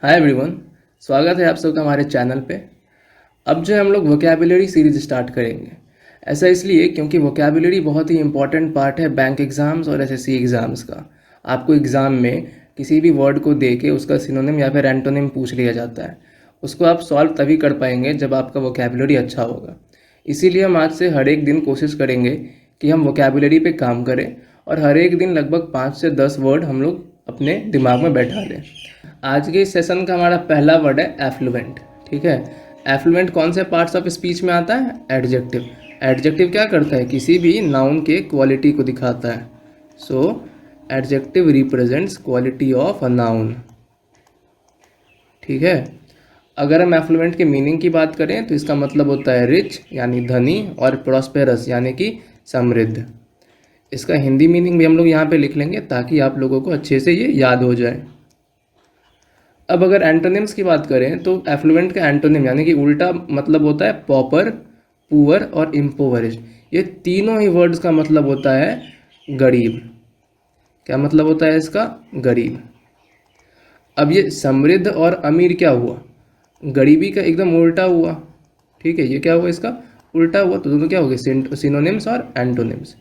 Hi everyone. स्वागत है आप सबका हमारे चैनल पे। अब जो है हम लोग वोकैबुलरी सीरीज स्टार्ट करेंगे। ऐसा इसलिए क्योंकि वोकैबुलरी बहुत ही इंपॉर्टेंट पार्ट है बैंक एग्ज़ाम्स और एसएससी एग्ज़ाम्स का। आपको एग्ज़ाम में किसी भी वर्ड को दे के उसका सिनोनिम या फिर एंटोनिम पूछ लिया जाता है। उसको आप सॉल्व तभी कर पाएंगे जब आपका वोकैबुलरी अच्छा होगा। इसीलिए हम आज से हर एक दिन कोशिश करेंगे कि हम वोकैबुलरी पे काम करें और हर एक दिन लगभग 5 से 10 वर्ड हम लोग अपने दिमाग में बैठा लें। आज के सेशन का हमारा पहला वर्ड है एफ्लुएंट। ठीक है, एफ्लुएंट कौन से पार्ट्स ऑफ स्पीच में आता है? एडजेक्टिव। एडजेक्टिव क्या करता है? किसी भी नाउन के क्वालिटी को दिखाता है। So adjective represents quality of a noun. ठीक है, अगर हम एफ्लुएंट के मीनिंग की बात करें तो इसका मतलब होता है रिच यानी धनी और प्रॉस्पेरस यानी कि समृद्ध। इसका हिंदी मीनिंग भी हम लोग यहाँ पे लिख लेंगे ताकि आप लोगों को अच्छे से ये याद हो जाए। अब अगर एंटोनिम्स की बात करें तो एफ्लुएंट का एंटोनिम यानी कि उल्टा मतलब होता है पॉपर, पुअर और इम्पोवरिश। ये तीनों ही वर्ड्स का मतलब होता है गरीब। क्या मतलब होता है इसका? गरीब। अब ये समृद्ध और अमीर क्या हुआ? गरीबी का एकदम उल्टा हुआ। ठीक है, ये क्या हुआ? इसका उल्टा हुआ। तो दोनों क्या हो गए? सिनोनिम्स और एंटोनिम्स।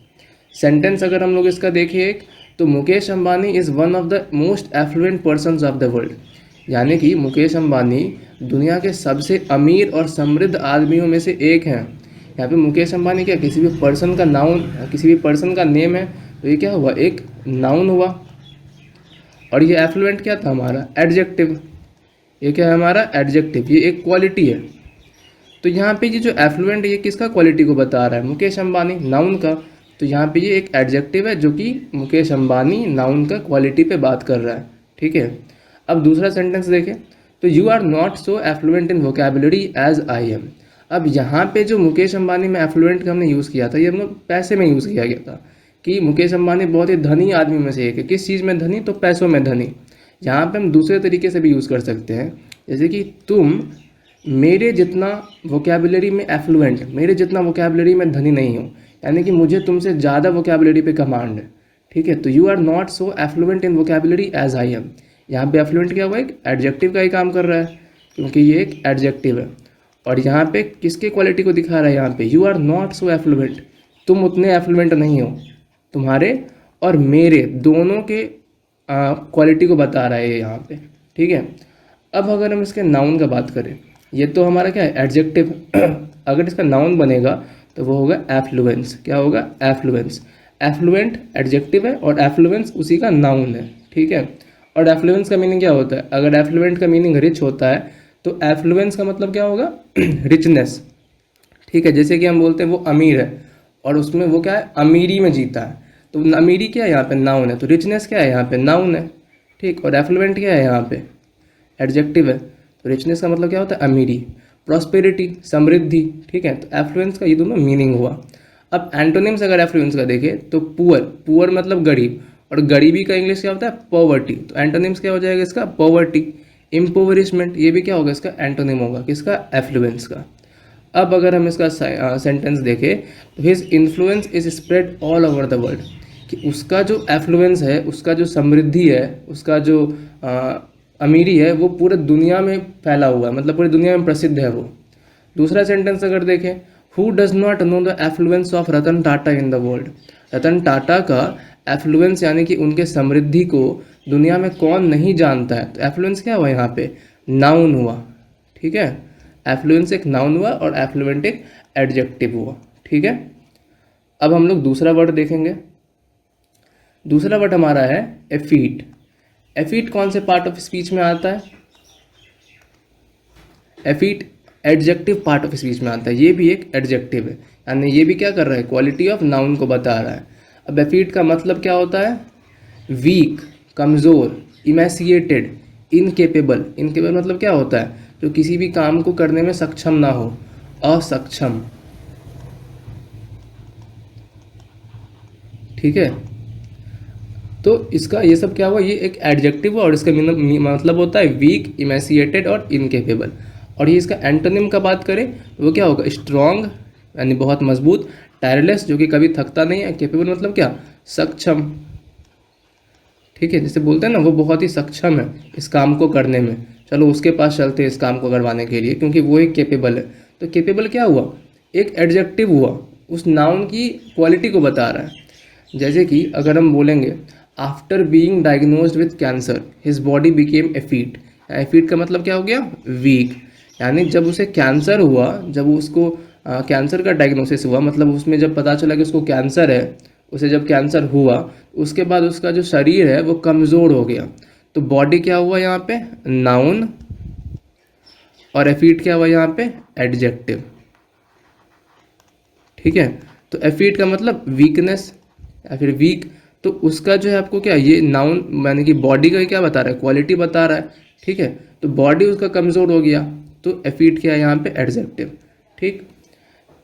सेंटेंस अगर हम लोग इसका देखिए एक, तो Mukesh Ambani is one of the most affluent persons of the world. यानी कि मुकेश अंबानी दुनिया के सबसे अमीर और समृद्ध आदमियों में से एक हैं। यहाँ पे मुकेश अंबानी क्या किसी भी पर्सन का नाउन, किसी भी पर्सन का नेम है, तो ये क्या हुआ? एक नाउन हुआ। और ये एफ्लुएंट क्या था? हमारा एडजेक्टिव। ये क्या है? हमारा एडजेक्टिव। ये एक क्वालिटी है। तो यहाँ पे ये जो एफ्लुएंट है ये किसका क्वालिटी को बता रहा है? मुकेश अंबानी, नाउन का। तो यहाँ पे ये एक एडजेक्टिव है जो कि मुकेश अंबानी नाउन का क्वालिटी पे बात कर रहा है। ठीक है, अब दूसरा सेंटेंस देखें तो you are not so affluent in vocabulary as I am. अब यहाँ पे जो मुकेश अंबानी में एफ्लुएंट का हमने यूज़ किया था, ये हम लोग पैसे में यूज़ किया गया था कि मुकेश अंबानी बहुत ही धनी आदमी में से एक है। किस चीज़ में धनी? तो पैसों में धनी। यहाँ पे हम दूसरे तरीके से भी यूज़ कर सकते हैं, जैसे कि तुम मेरे जितना वोकैबुलरी में एफ्लुएंट, मेरे जितना वोकैबुलरी में धनी नहीं हो, यानी कि मुझे तुमसे ज़्यादा वोकैबुलरी पे कमांड है। ठीक है, तो you are not so affluent in vocabulary as I am. यहाँ पे एफ्लुएंट क्या हुआ? एक एडजेक्टिव का ही काम कर रहा है क्योंकि ये एक एडजेक्टिव है। और यहाँ पे किसके क्वालिटी को दिखा रहा है? यहाँ पे you are not so affluent, तुम उतने एफ्लुएंट नहीं हो। तुम्हारे और मेरे दोनों के क्वालिटी को बता रहा है ये यहाँ पे। ठीक है, अब अगर हम इसके नाउन का बात करें, ये तो हमारा क्या है? एडजेक्टिव। अगर इसका नाउन बनेगा तो वो होगा एफ्लुएंस। क्या होगा? एफ्लुएंस। एफ्लुएंट एडजेक्टिव है और एफ्लुएंस उसी का नाउन है। ठीक है, और एफ्लुएंस का मीनिंग क्या होता है? अगर एफ्लुएंट का मीनिंग रिच होता है तो एफ्लुएंस का मतलब क्या होगा? रिचनेस। ठीक है, जैसे कि हम बोलते हैं वो अमीर है और उसमें वो क्या है? अमीरी में जीता है। तो अमीरी क्या है? यहाँ पे नाउन है। तो रिचनेस क्या है? यहाँ पे नाउन है। ठीक, और एफ्लुएंट क्या है? यहाँ पे एडजेक्टिव है। तो रिचनेस का मतलब क्या होता है? अमीरी। प्रॉस्पेरिटी, समृद्धि। ठीक है, तो एफ्लुएंस का ये दोनों मीनिंग हुआ। अब एंटोनिम्स अगर एफ्लुएंस का देखें तो पुअर, पुअर मतलब गरीब, और गरीबी का इंग्लिश क्या होता है? पॉवर्टी। तो एंटोनिम्स क्या हो जाएगा इसका? पॉवर्टी। इम्पोवरिशमेंट, ये भी क्या होगा? इसका एंटोनिम होगा। किसका? एफ्लुएंस का। अब अगर हम इसका सेंटेंस देखें तो his influence is spread all over the world, कि उसका जो एफ्लुएंस है, उसका जो समृद्धि है, उसका जो अमीरी है, वो पूरे दुनिया में फैला हुआ है, मतलब पूरी दुनिया में प्रसिद्ध है वो। दूसरा सेंटेंस अगर देखें, who does not know the affluence of Ratan Tata in the world. Ratan Tata का एफ्लुएंस यानी कि उनके समृद्धि को दुनिया में कौन नहीं जानता है? तो एफ्लुएंस क्या हुआ यहाँ पे? नाउन हुआ। ठीक है, एफ्लुएंस एक नाउन हुआ और एफ्लुएंट एक एडजेक्टिव हुआ। ठीक है, अब हम लोग दूसरा वर्ड देखेंगे। दूसरा वर्ड हमारा है एफीट। एफीट कौन से पार्ट ऑफ स्पीच में आता है? एफीट एडजेक्टिव पार्ट ऑफ स्पीच में आता है। ये भी एक एडजेक्टिव है, यानी ये भी क्या कर रहा है? क्वालिटी ऑफ नाउन को बता रहा है। अब एफीट का मतलब क्या होता है? वीक, कमज़ोर, इमेसिएटेड, इनकेपेबल। इनकेपेबल मतलब क्या होता है? जो किसी भी काम को करने में सक्षम ना हो, असक्षम। ठीक है, तो इसका ये सब क्या हुआ? ये एक एडजेक्टिव हुआ और इसका मतलब होता है वीक, इमेसिएटेड और इनकेपेबल। और ये इसका एंटोनिम का बात करें वो क्या होगा? स्ट्रॉन्ग यानी बहुत मजबूत, टायरलेस जो कि कभी थकता नहीं है, केपेबल मतलब क्या? सक्षम। ठीक है, जैसे बोलते हैं ना वो बहुत ही सक्षम है इस काम को करने में, चलो उसके पास चलते हैं इस काम को करवाने के लिए, क्योंकि वो एक केपेबल है। तो केपेबल क्या हुआ, एक एडजेक्टिव हुआ, उस नाउन की क्वालिटी को बता रहा है। जैसे कि अगर हम बोलेंगे after being diagnosed with cancer his body became effete. Effete का मतलब क्या हो गया, वीक। यानी जब उसे कैंसर हुआ, जब उसको कैंसर का डायग्नोसिस हुआ, मतलब उसमें जब पता चला कि उसको कैंसर है, उसे जब कैंसर हुआ उसके बाद उसका जो शरीर है वो कमज़ोर हो गया। तो बॉडी क्या हुआ यहाँ पे, नाउन, और एफीट क्या हुआ यहाँ पे, एडजेक्टिव। ठीक है, तो एफीट का मतलब वीकनेस या फिर वीक। तो उसका जो है आपको क्या, ये नाउन यानी कि बॉडी का क्या बता रहा है, क्वालिटी बता रहा है। ठीक है, तो बॉडी उसका कमज़ोर हो गया, तो एफीट क्या है यहाँ पे, एडजेक्टिव। ठीक,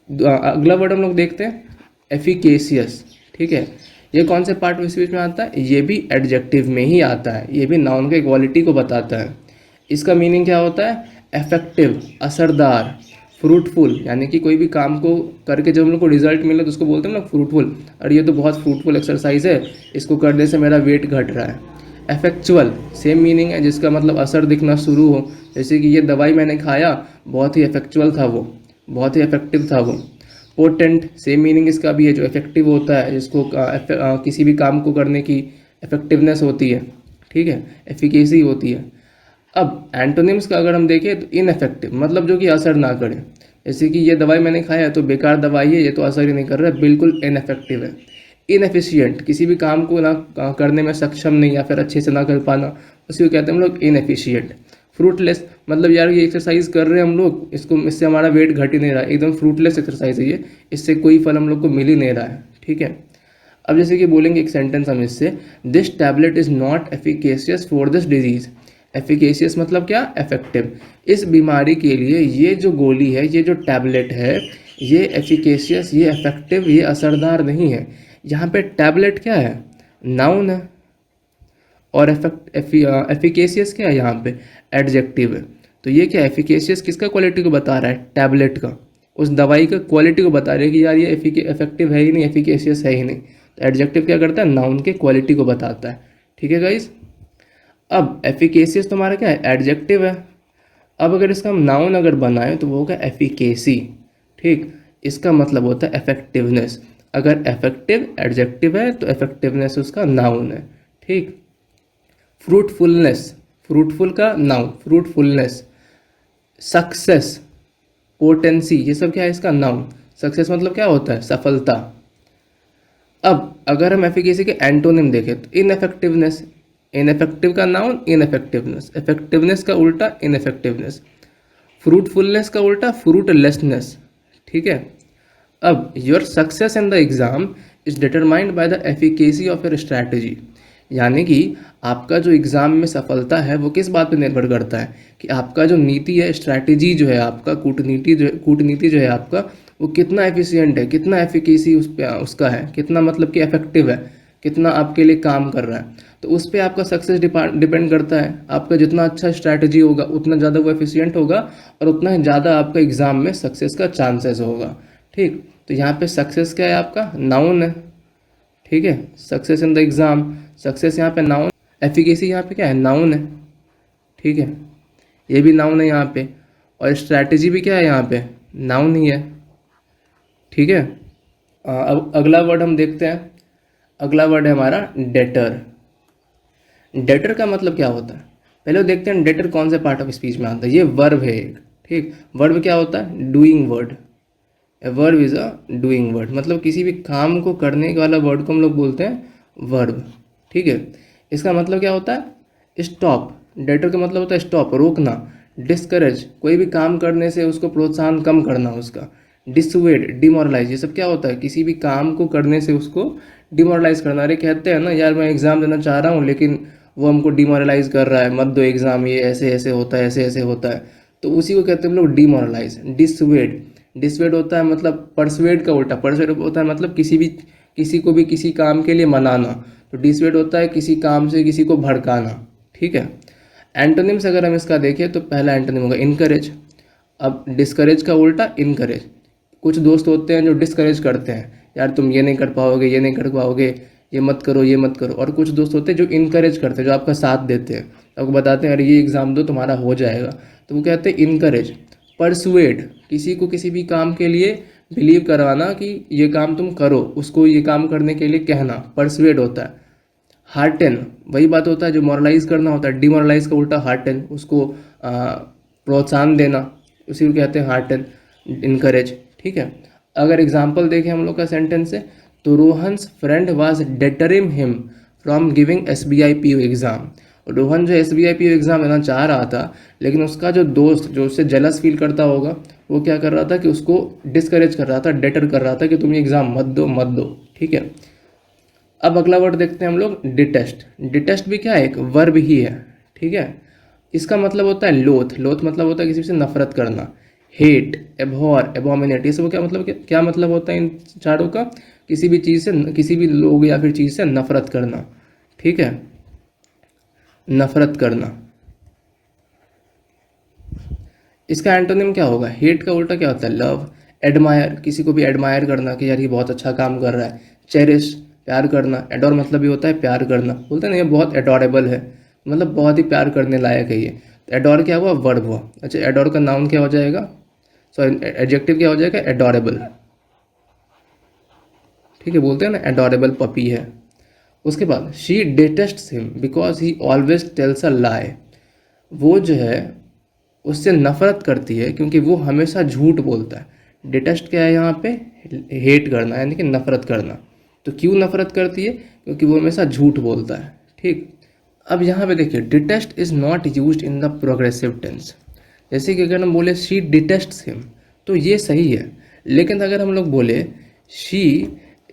अगला वर्ड हम लोग देखते हैं, एफिकेशियस। ठीक है, ये कौन से पार्ट इस बीच में आता है, ये भी एडजेक्टिव में ही आता है, ये भी नाउन के क्वालिटी को बताता है। इसका मीनिंग क्या होता है, इफेक्टिव, असरदार, फ्रूटफुल। यानी कि कोई भी काम को करके जब हम लोग को रिजल्ट मिले तो उसको बोलते हैं ना फ्रूटफुल, और ये तो बहुत फ्रूटफुल एक्सरसाइज है, इसको करने से मेरा वेट घट रहा है। इफेक्चुअल सेम मीनिंग है, जिसका मतलब असर दिखना शुरू हो। जैसे कि ये दवाई मैंने खाया, बहुत ही इफेक्चुअल था वो, बहुत ही इफेक्टिव था वो। पोटेंट सेम मीनिंग इसका भी है, जो इफेक्टिव होता है, जिसको किसी भी काम को करने की इफेक्टिवनेस होती है। ठीक है, एफिकेसी होती है। अब एंटोनिम्स का अगर हम देखें तो इनएफेक्टिव, मतलब जो कि असर ना करे। जैसे कि ये दवाई मैंने खाया तो बेकार दवाई है, ये तो असर ही नहीं कर रहा है, बिल्कुल इनएफेक्टिव है। इनएफिशिएंट, किसी भी काम को ना करने में सक्षम नहीं या फिर अच्छे से ना कर पाना, उसी को कहते हैं हम लोग इनएफिशिएंट। फ्रूटलेस, मतलब यार ये एक्सरसाइज कर रहे हैं हम लोग, इसको इससे हमारा वेट घट ही नहीं रहा है, एकदम फ्रूटलेस एक्सरसाइज है ये, इससे कोई फल हम लोग को मिल ही नहीं रहा है। ठीक है, अब जैसे कि बोलेंगे एक सेंटेंस हम इससे, this tablet is not efficacious for this disease. Efficacious मतलब क्या, इफेक्टिव। इस बीमारी के लिए ये जो गोली है, ये जो टैबलेट है, ये एफिकेशियस, ये इफेक्टिव, ये असरदार नहीं है। यहाँ पे टैबलेट क्या है, नाउन है, और एफिकेशियस क्या है यहाँ पे, एडजेक्टिव है। तो ये क्या, एफिकेशियस किसका क्वालिटी को बता रहा है, टैबलेट का, उस दवाई का क्वालिटी को बता रही है कि यार ये इफेक्टिव है ही नहीं, एफिकेशियस है ही नहीं। तो एडजेक्टिव क्या करता है, नाउन के क्वालिटी को बताता है। ठीक है गाइज, अब एफिकेशियस तो हमारा क्या है, एडजेक्टिव है। अब अगर इसका हम नाउन अगर बनाएं तो वो होगा एफिकेसी। ठीक, इसका मतलब होता है इफेक्टिवनेस। अगर इफेक्टिव एडजेक्टिव है तो इफेक्टिवनेस उसका नाउन है। ठीक, फ्रूटफुलनेस, फ्रूटफुल का नाउन, फ्रूटफुलनेस। सक्सेस, पोटेंसी, ये सब क्या है, इसका नाउन। सक्सेस मतलब क्या होता है, सफलता। अब अगर हम एफिकेसी के एंटोनिम देखें तो इनएफेक्टिवनेस, इनएफेक्टिव का नाउन इनएफेक्टिवनेस, इफेक्टिवनेस का उल्टा इनएफेक्टिवनेस, फ्रूटफुलनेस का उल्टा फ्रूटलेसनेस। ठीक है, अब your success in the exam is determined by the efficacy of your strategy. यानी कि आपका जो एग्ज़ाम में सफलता है वो किस बात पे निर्भर करता है, कि आपका जो नीति है, स्ट्रैटेजी जो है आपका, कूटनीति जो है आपका, वो कितना एफिशिएंट है, कितना एफिकेसी उस पे उसका है, कितना मतलब कि इफेक्टिव है, कितना आपके लिए काम कर रहा है। तो उस पर आपका सक्सेस डिपेंड करता है। आपका जितना अच्छा स्ट्रैटेजी होगा उतना ज़्यादा वो एफिशिएंट होगा, और उतना ज़्यादा आपका एग्ज़ाम में सक्सेस का चांसेस होगा। ठीक, तो यहाँ पे सक्सेस क्या है, आपका नाउन है। ठीक है, success in the exam, success यहाँ पे नाउन, एफिकेसी यहाँ पे क्या है, नाउन है। ठीक है, ये भी नाउन है यहाँ पे, और स्ट्रैटेजी भी क्या है यहाँ पे, नाउन ही है। ठीक है, अब अगला वर्ड हम देखते हैं। अगला वर्ड है हमारा डेटर। डेटर का मतलब क्या होता है, पहले वो देखते हैं डेटर कौन से पार्ट ऑफ स्पीच में आता है। ये वर्ब है एक। ठीक, वर्ब क्या होता है, doing word. A verb is a doing word, मतलब किसी भी काम को करने वाला वर्ड को हम लोग बोलते हैं वर्ब। ठीक है, इसका मतलब क्या होता है, स्टॉप। डेटर का मतलब होता है स्टॉप, रोकना। डिस्करेज, कोई भी काम करने से उसको प्रोत्साहन कम करना उसका। डिसवेड, डिमोरलाइज, ये सब क्या होता है, किसी भी काम को करने से उसको डिमोरलाइज करना। अरे कहते हैं ना यार मैं एग्ज़ाम देना चाह रहा हूँ लेकिन वो हमको डिमोरलाइज कर रहा है, मत दो एग्ज़ाम, ये ऐसे ऐसे होता है, ऐसे ऐसे होता है। तो उसी को कहते हैं हम लोग डिमोरलाइज। डिसवेड, डिसवेड होता है मतलब परसुएड का उल्टा, परसुएड होता है मतलब किसी को भी किसी काम के लिए मनाना। तो डिसवेड होता है किसी काम से किसी को भड़काना। ठीक है, एंटोनिम्स अगर हम इसका देखें तो पहला एंटोनिम होगा इनकरेज। अब डिस्करेज का उल्टा इनकरेज। कुछ दोस्त होते हैं जो डिस्करेज करते हैं, यार तुम ये नहीं कर पाओगे, ये नहीं कर पाओगे, ये मत करो, ये मत करो। और कुछ दोस्त होते हैं जो इनकरेज करते हैं, जो आपका साथ देते हैं। आपको बताते हैं अरे ये एग्ज़ाम दो तुम्हारा हो जाएगा, तो वो कहते हैं इनकरेज। परसुएड, किसी को किसी भी काम के लिए बिलीव करवाना कि ये काम तुम करो, उसको ये काम करने के लिए कहना, परसुएड होता है। हार्टन, वही बात होता है जो मॉरलाइज करना होता है, डिमोरलाइज का उल्टा हार्टन, उसको प्रोत्साहन देना, उसी को कहते हैं हार्टन, इनकरेज। ठीक है, अगर एग्जाम्पल देखें हम लोग का सेंटेंस से, तो Rohan's friend was deterring him from giving SBI PO exam. Rohan जो SBI PO एग्ज़ाम देना चाह रहा था, लेकिन उसका जो दोस्त जो उससे जेलस फील करता होगा, वो क्या कर रहा था कि उसको डिस्करेज कर रहा था, डेटर कर रहा था कि तुम ये एग्ज़ाम मत दो मत दो। ठीक है, अब अगला वर्ड देखते हैं हम लोग, डिटेस्ट। डिटेस्ट भी क्या है, एक वर्ब ही है। ठीक है, इसका मतलब होता है लोथ। लोथ मतलब होता है किसी से नफरत करना। हेट, एबहॉर, एबोमिनेट, ये सब क्या मतलब, क्या मतलब होता है इन चारों का, किसी भी चीज़ से, किसी भी लोग या फिर चीज़ से नफरत करना। ठीक है, नफरत करना। इसका एंटोनिम क्या होगा, हेट का उल्टा क्या होता है, लव। एडमायर, किसी को भी एडमायर करना कि यार ये बहुत अच्छा काम कर रहा है। चेरिश, प्यार करना। एडोर मतलब भी होता है प्यार करना, बोलते हैं ना ये बहुत एडोरेबल है, मतलब बहुत ही प्यार करने लायक है ये। तो एडोर क्या हुआ, वर्ब हुआ। अच्छा, एडोर का नाउन क्या हो जाएगा, सॉरी एडजेक्टिव क्या हो जाएगा, एडोरेबल। ठीक है, बोलते हैं ना एडोरेबल पपी है। उसके बाद she detests him because he always tells a lie. वो जो है उससे नफरत करती है क्योंकि वो हमेशा झूठ बोलता है। डिटेस्ट क्या है यहाँ पे, हेट करना यानी कि नफरत करना। तो क्यों नफरत करती है, क्योंकि वो हमेशा झूठ बोलता है। ठीक, अब यहाँ पे देखिए, detest is not used in the progressive tense. जैसे कि अगर हम बोले शी डिटेस्ट्स हिम, तो ये सही है। लेकिन अगर हम लोग बोले शी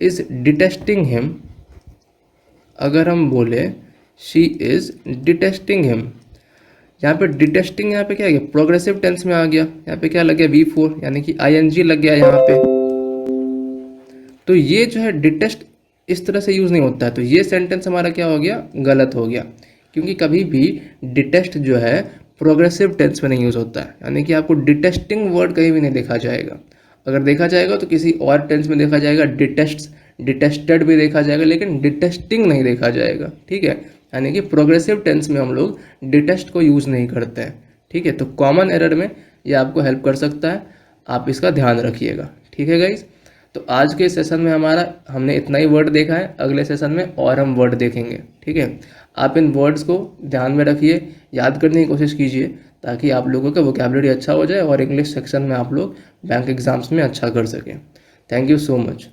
इज़ डिटेस्टिंग हिम, अगर हम बोले शी इज़ डिटेस्टिंग हिम, यहाँ पे डिटेस्टिंग, यहाँ पे क्या आ गया, प्रोग्रेसिव टेंस में आ गया। यहाँ पे क्या लग गया, V4 यानी कि ING लग गया यहाँ पे। तो ये जो है डिटेस्ट इस तरह से यूज़ नहीं होता है, तो ये सेंटेंस हमारा क्या हो गया, गलत हो गया। क्योंकि कभी भी डिटेस्ट जो है प्रोग्रेसिव टेंस में नहीं यूज़ होता है, यानी कि आपको डिटेस्टिंग वर्ड कहीं भी नहीं देखा जाएगा। अगर देखा जाएगा तो किसी और टेंस में देखा जाएगा, डिटेस्ट, डिटेस्टेड भी देखा जाएगा, लेकिन डिटेस्टिंग नहीं देखा जाएगा। ठीक है, यानी कि प्रोग्रेसिव टेंस में हम लोग डिटेस्ट को यूज़ नहीं करते हैं। ठीक है, तो कॉमन एरर में ये आपको हेल्प कर सकता है, आप इसका ध्यान रखिएगा। ठीक है गाइज, तो आज के सेशन में हमने इतना ही वर्ड देखा है। अगले सेशन में और हम वर्ड देखेंगे। ठीक है, आप इन वर्ड्स को ध्यान में रखिए, याद करने की कोशिश कीजिए, ताकि आप लोगों का वोकैबुलरी अच्छा हो जाए और इंग्लिश सेक्शन में आप लोग बैंक एग्जाम्स में अच्छा कर सकें। Thank you so much.